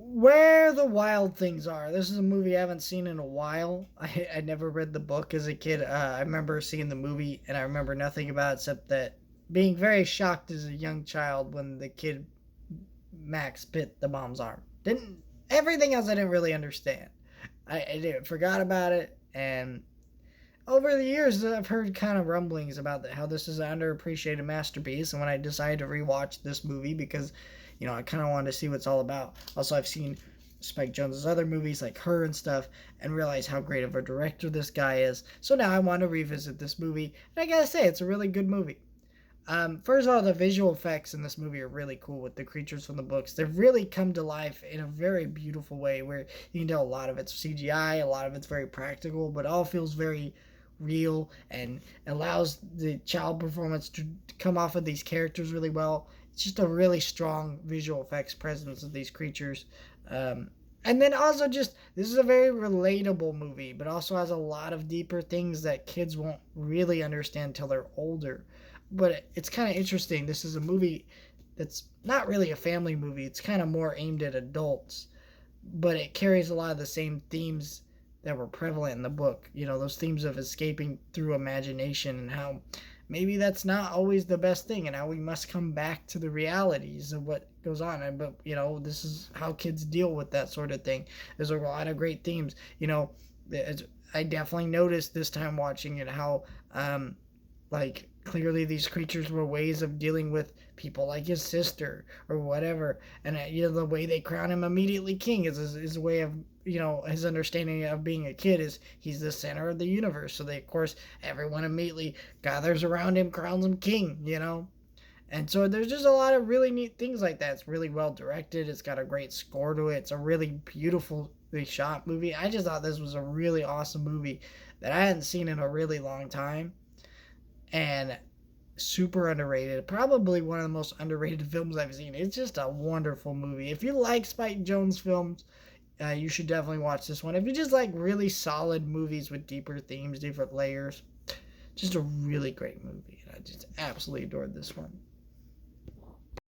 Where the Wild Things Are. This is a movie I haven't seen in a while. I never read the book as a kid. I remember seeing the movie and I remember nothing about it except that being very shocked as a young child when the kid Max bit the mom's arm. Didn't Everything else I didn't really understand. Forgot about it, and over the years I've heard kind of rumblings about how this is an underappreciated masterpiece. And when I decided to rewatch this movie because I kind of wanted to see what it's all about. Also, I've seen Spike Jonze's other movies like Her and stuff, and realize how great of a director this guy is. So now I want to revisit this movie, and I gotta say it's a really good movie. First of all, the visual effects in this movie are really cool with the creatures from the books. They've really come to life in a very beautiful way where you can tell a lot of it's CGI, a lot of it's very practical, but all feels very real and allows the child performance to come off of these characters really well. It's just a really strong visual effects presence of these creatures. And then also just this is a very relatable movie, but also has a lot of deeper things that kids won't really understand until they're older. But it's kind of interesting. This is a movie that's not really a family movie. It's kind of more aimed at adults, but it carries a lot of the same themes that were prevalent in the book. Those themes of escaping through imagination and how maybe that's not always the best thing and how we must come back to the realities of what goes on. But, this is how kids deal with that sort of thing. There's a lot of great themes. I definitely noticed this time watching it how, like, clearly these creatures were ways of dealing with people like his sister or whatever. And the way they crown him immediately king is a way of his understanding of being a kid is he's the center of the universe. So of course everyone immediately gathers around him, crowns him king. And so there's just a lot of really neat things like that. It's really well directed. It's got a great score to it. It's a really beautifully shot movie. I just thought this was a really awesome movie that I hadn't seen in a really long time, and super underrated. Probably one of the most underrated films I've seen. It's just a wonderful movie. If you like Spike Jonze films, you should definitely watch this one. If you just like really solid movies with deeper themes, different layers, just a really great movie. I just absolutely adored this one.